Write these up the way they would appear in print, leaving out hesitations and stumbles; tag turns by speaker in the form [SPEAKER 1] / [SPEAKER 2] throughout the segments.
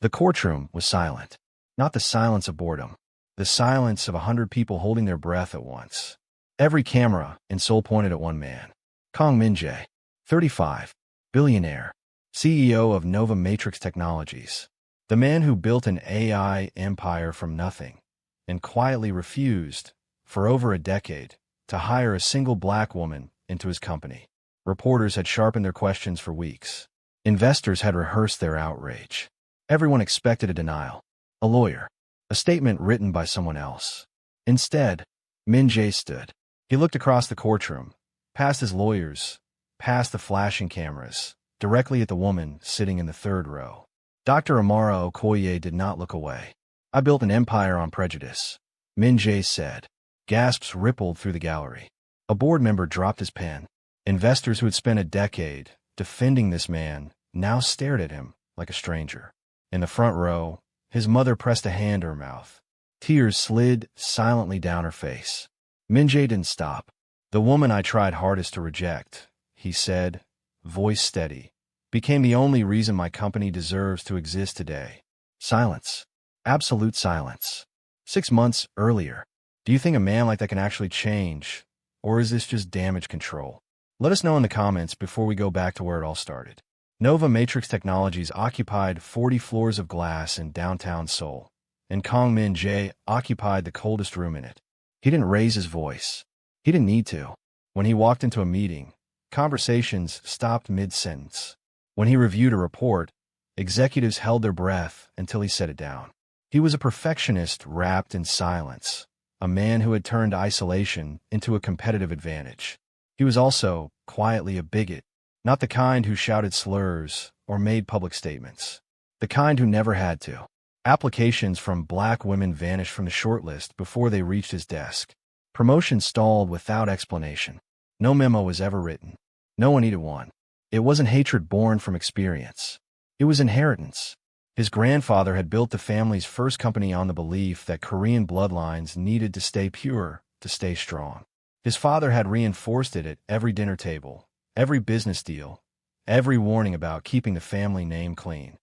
[SPEAKER 1] The courtroom was silent. Not the silence of boredom. The silence of 100 people holding their breath at once. Every camera and soul pointed at one man. Kang Min-jae, 35, billionaire, CEO of Nova Matrix Technologies. The man who built an AI empire from nothing and quietly refused, for over a decade, to hire a single black woman into his company. Reporters had sharpened their questions for weeks. Investors had rehearsed their outrage. Everyone expected a denial, a lawyer, a statement written by someone else. Instead, Min-jae stood. He looked across the courtroom, past his lawyers, past the flashing cameras, directly at the woman sitting in the third row. Dr. Amara Okoye did not look away. "I built an empire on prejudice," Min-jae said. Gasps rippled through the gallery. A board member dropped his pen. Investors who had spent a decade defending this man now stared at him like a stranger. In the front row, his mother pressed a hand to her mouth. Tears slid silently down her face. Min-jae didn't stop. "The woman I tried hardest to reject," he said, voice steady, "became the only reason my company deserves to exist today." Silence. Absolute silence. 6 months earlier. Do you think a man like that can actually change? Or is this just damage control? Let us know in the comments before we go back to where it all started. Nova Matrix Technologies occupied 40 floors of glass in downtown Seoul, and Kang Min-jae occupied the coldest room in it. He didn't raise his voice. He didn't need to. When he walked into a meeting, conversations stopped mid-sentence. When he reviewed a report, executives held their breath until he set it down. He was a perfectionist wrapped in silence, a man who had turned isolation into a competitive advantage. He was also, quietly, a bigot, not the kind who shouted slurs or made public statements. The kind who never had to. Applications from black women vanished from the shortlist before they reached his desk. Promotions stalled without explanation. No memo was ever written. No one needed one. It wasn't hatred born from experience. It was inheritance. His grandfather had built the family's first company on the belief that Korean bloodlines needed to stay pure to stay strong. His father had reinforced it at every dinner table, every business deal, every warning about keeping the family name clean.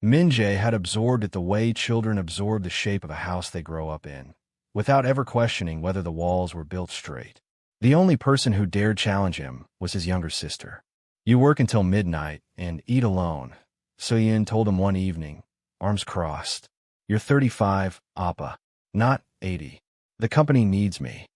[SPEAKER 1] Min-jae had absorbed it the way children absorb the shape of a house they grow up in, without ever questioning whether the walls were built straight. The only person who dared challenge him was his younger sister. "You work until midnight and eat alone," So-yeon told him one evening, arms crossed. "You're 35, Appa, not 80. The company needs me."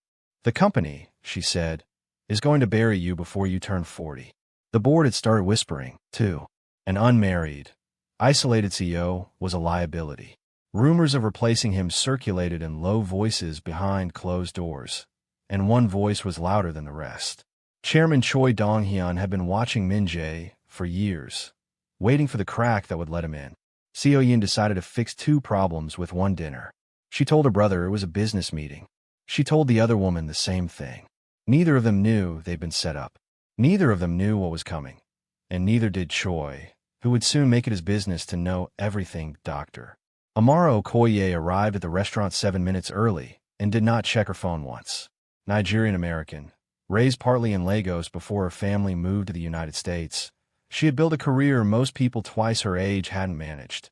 [SPEAKER 1] "The company," she said, "is going to bury you before you turn 40. The board had started whispering, too. An unmarried, isolated CEO was a liability. Rumors of replacing him circulated in low voices behind closed doors, and one voice was louder than the rest. Chairman Choi Dong-hyun had been watching Min-jae for years, waiting for the crack that would let him in. So-yeon decided to fix 2 problems with one dinner. She told her brother it was a business meeting. She told the other woman the same thing. Neither of them knew they'd been set up. Neither of them knew what was coming. And neither did Choi, who would soon make it his business to know everything. Dr. Amara Okoye arrived at the restaurant 7 minutes early and did not check her phone once. Nigerian-American, raised partly in Lagos before her family moved to the United States, she had built a career most people twice her age hadn't managed.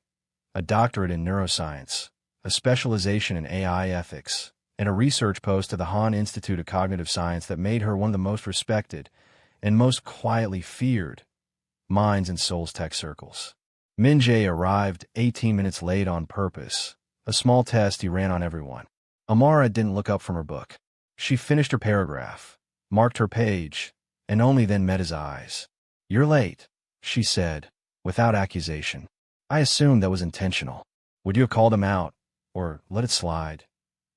[SPEAKER 1] A doctorate in neuroscience, a specialization in AI ethics, and a research post at the Han Institute of Cognitive Science that made her one of the most respected and most quietly feared minds in Seoul's tech circles. Min-jae arrived 18 minutes late on purpose, a small test he ran on everyone. Amara didn't look up from her book. She finished her paragraph, marked her page, and only then met his eyes. "You're late," she said, without accusation. "I assumed that was intentional. Would you have called him out, or let it slide?"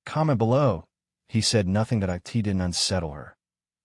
[SPEAKER 1] "Comment below," he said, nothing that didn't unsettle her.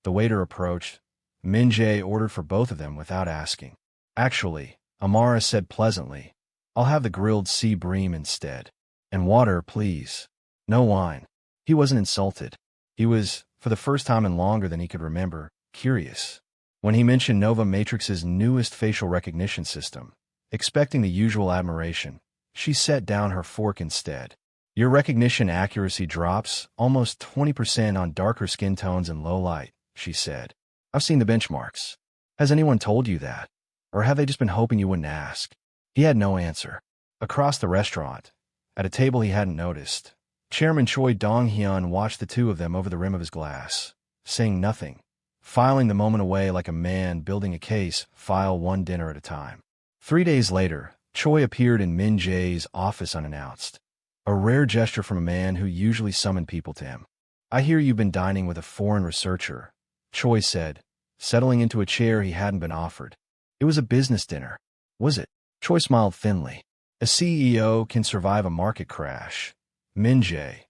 [SPEAKER 1] The waiter approached. Min-jae ordered for both of them without asking. "Actually," Amara said pleasantly, "I'll have the grilled sea bream instead. And water, please. No wine." He wasn't insulted. He was, for the first time in longer than he could remember, curious. When he mentioned Nova Matrix's newest facial recognition system, expecting the usual admiration, she set down her fork instead. "Your recognition accuracy drops almost 20% on darker skin tones and low light," she said. "I've seen the benchmarks. Has anyone told you that? Or have they just been hoping you wouldn't ask?" He had no answer. Across the restaurant, at a table he hadn't noticed, Chairman Choi Dong-hyun watched the two of them over the rim of his glass, saying nothing, filing the moment away like a man building a case, file one dinner at a time. 3 days later, Choi appeared in Min-jae's office unannounced, a rare gesture from a man who usually summoned people to him. "I hear you've been dining with a foreign researcher," Choi said, settling into a chair he hadn't been offered. "It was a business dinner, was it?" Choi smiled thinly. "A CEO can survive a market crash. Min-jae,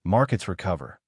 [SPEAKER 1] markets recover.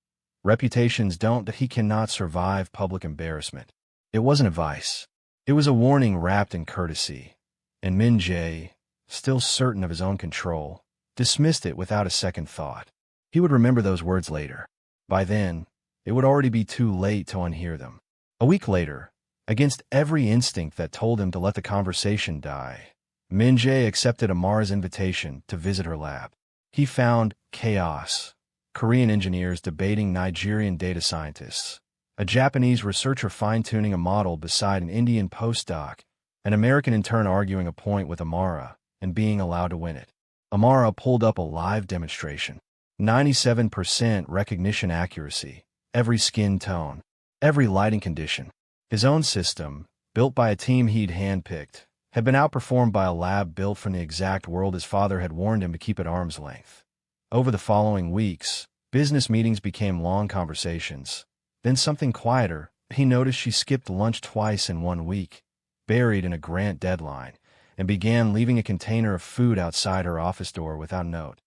[SPEAKER 1] Reputations don't. That he cannot survive public embarrassment." It wasn't advice. It was a warning wrapped in courtesy. And Min-jae, still certain of his own control, dismissed it without a second thought. He would remember those words later. By then, it would already be too late to unhear them. A week later, against every instinct that told him to let the conversation die, Min-jae accepted Amara's invitation to visit her lab. He found chaos, Korean engineers debating Nigerian data scientists, a Japanese researcher fine-tuning a model beside an Indian postdoc, an American intern arguing a point with Amara and being allowed to win it. Amara pulled up a live demonstration. 97% recognition accuracy, every skin tone, every lighting condition. His own system, built by a team he'd handpicked, had been outperformed by a lab built from the exact world his father had warned him to keep at arm's length. Over the following weeks, business meetings became long conversations. Then something quieter. He noticed she skipped lunch twice in 1 week, buried in a grant deadline, and began leaving a container of food outside her office door without a note,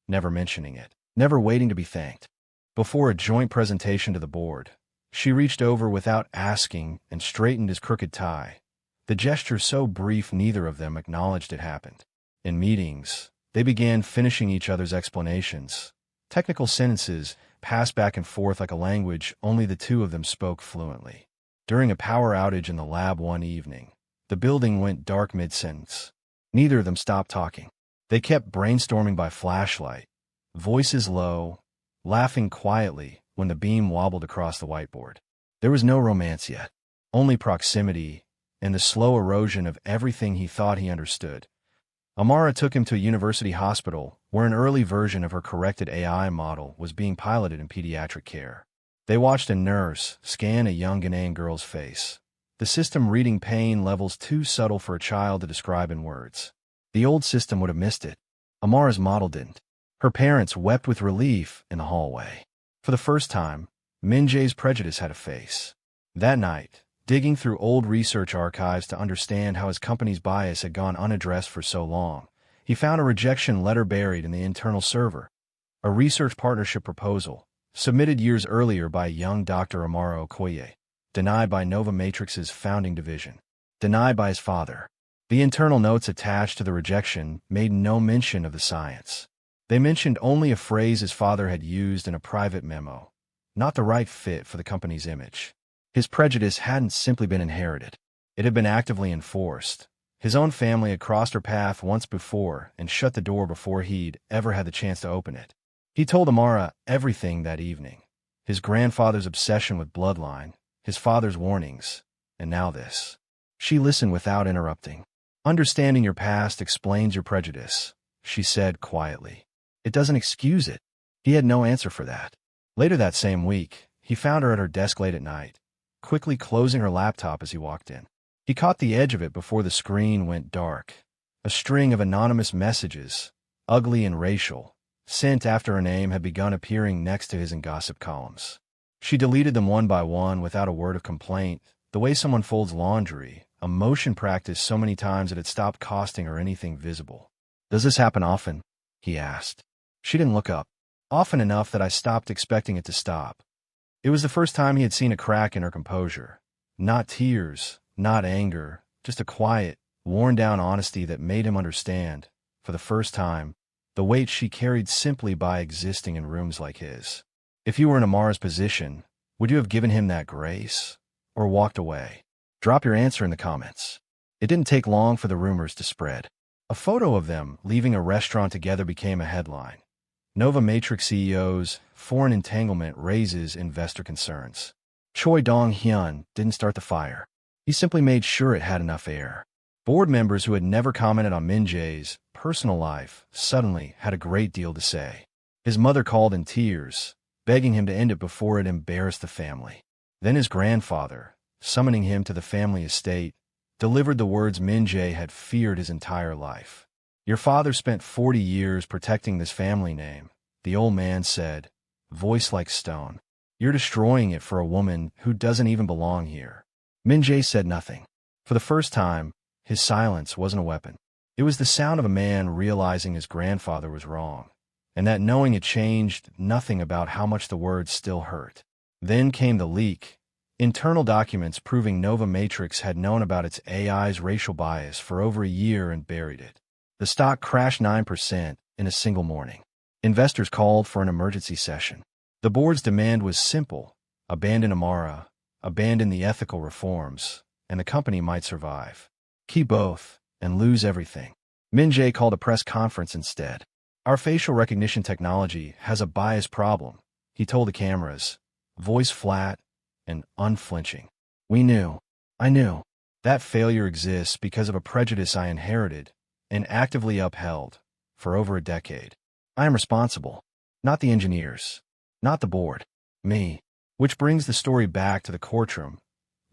[SPEAKER 1] never mentioning it, never waiting to be thanked. Before a joint presentation to the board, she reached over without asking and straightened his crooked tie, the gesture so brief neither of them acknowledged it happened. In meetings, they began finishing each other's explanations. Technical sentences passed back and forth like a language only the two of them spoke fluently. During a power outage in the lab one evening, the building went dark mid-sentence. Neither of them stopped talking. They kept brainstorming by flashlight, voices low, laughing quietly when the beam wobbled across the whiteboard. There was no romance yet, only proximity and the slow erosion of everything he thought he understood. Amara took him to a university hospital where an early version of her corrected AI model was being piloted in pediatric care. They watched a nurse scan a young Ghanaian girl's face, the system reading pain levels too subtle for a child to describe in words. The old system would have missed it. Amara's model didn't. Her parents wept with relief in the hallway. For the first time, Min-jae's prejudice had a face. That night, digging through old research archives to understand how his company's bias had gone unaddressed for so long, he found a rejection letter buried in the internal server, a research partnership proposal, submitted years earlier by young Dr. Amara Okoye, denied by Nova Matrix's founding division, denied by his father. The internal notes attached to the rejection made no mention of the science. They mentioned only a phrase his father had used in a private memo, not the right fit for the company's image. His prejudice hadn't simply been inherited. It had been actively enforced. His own family had crossed her path once before and shut the door before he'd ever had the chance to open it. He told Amara everything that evening. His grandfather's obsession with bloodline, his father's warnings, and now this. She listened without interrupting. "Understanding your past explains your prejudice," she said quietly. "It doesn't excuse it." He had no answer for that. Later that same week, he found her at her desk late at night, quickly closing her laptop as he walked in. He caught the edge of it before the screen went dark. A string of anonymous messages, ugly and racial, sent after her name had begun appearing next to his in gossip columns. She deleted them one by one without a word of complaint, the way someone folds laundry, a motion practice so many times that it stopped costing her anything visible. "Does this happen often?" he asked. She didn't look up. "Often enough that I stopped expecting it to stop." It was the first time he had seen a crack in her composure. Not tears, not anger, just a quiet, worn-down honesty that made him understand, for the first time, the weight she carried simply by existing in rooms like his. If you were in Amara's position, would you have given him that grace? Or walked away? Drop your answer in the comments. It didn't take long for the rumors to spread. A photo of them leaving a restaurant together became a headline. Nova Matrix CEO's foreign entanglement raises investor concerns. Choi Dong-hyun didn't start the fire. He simply made sure it had enough air. Board members who had never commented on Min-jae's personal life suddenly had a great deal to say. His mother called in tears, begging him to end it before it embarrassed the family. Then his grandfather, summoning him to the family estate, delivered the words Min-jae had feared his entire life. "Your father spent 40 years protecting this family name," the old man said, voice like stone. "You're destroying it for a woman who doesn't even belong here." Min-jae said nothing. For the first time, his silence wasn't a weapon. It was the sound of a man realizing his grandfather was wrong, and that knowing it changed nothing about how much the words still hurt. Then came the leak. Internal documents proving Nova Matrix had known about its AI's racial bias for over a year and buried it. The stock crashed 9% in a single morning. Investors called for an emergency session. The board's demand was simple: abandon Amara, abandon the ethical reforms, and the company might survive. Keep both, and lose everything. Min-jae called a press conference instead. "Our facial recognition technology has a bias problem," he told the cameras, voice flat and unflinching. "We knew. I knew. That failure exists because of a prejudice I inherited and actively upheld for over a decade. I am responsible. Not the engineers. Not the board. Me." Which brings the story back to the courtroom,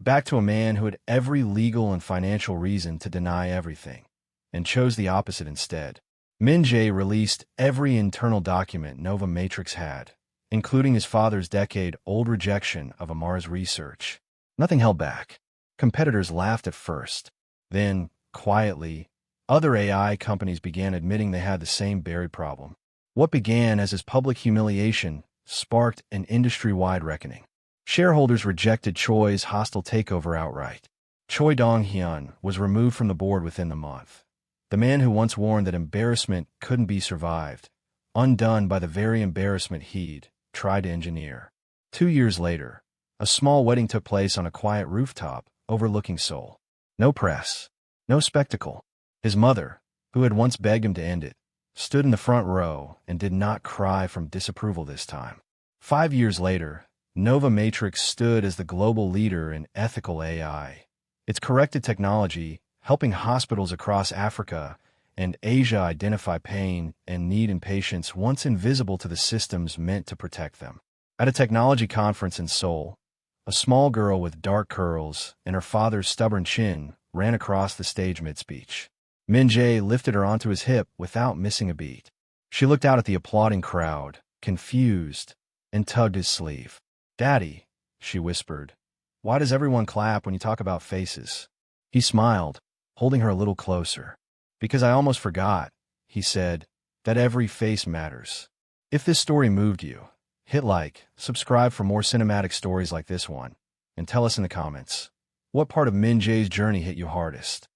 [SPEAKER 1] back to a man who had every legal and financial reason to deny everything, and chose the opposite instead. Min-jae released every internal document Nova Matrix had, including his father's decade-old rejection of Amara's research. Nothing held back. Competitors laughed at first. Then, quietly, other AI companies began admitting they had the same buried problem. What began as his public humiliation sparked an industry-wide reckoning. Shareholders rejected Choi's hostile takeover outright. Choi Dong-hyun was removed from the board within the month. The man who once warned that embarrassment couldn't be survived, undone by the very embarrassment he'd tried to engineer. 2 years later, a small wedding took place on a quiet rooftop overlooking Seoul. No press, no spectacle. His mother, who had once begged him to end it, stood in the front row and did not cry from disapproval this time. 5 years later, Nova Matrix stood as the global leader in ethical AI. Its corrected technology, helping hospitals across Africa and Asia identify pain and need in patients once invisible to the systems meant to protect them. At a technology conference in Seoul, a small girl with dark curls and her father's stubborn chin ran across the stage mid-speech. Min-jae lifted her onto his hip without missing a beat. She looked out at the applauding crowd, confused, and tugged his sleeve. "Daddy," she whispered, "why does everyone clap when you talk about faces?" He smiled, holding her a little closer. "Because I almost forgot," he said, "that every face matters." If this story moved you, hit like, subscribe for more cinematic stories like this one, and tell us in the comments, what part of Min-jae's journey hit you hardest?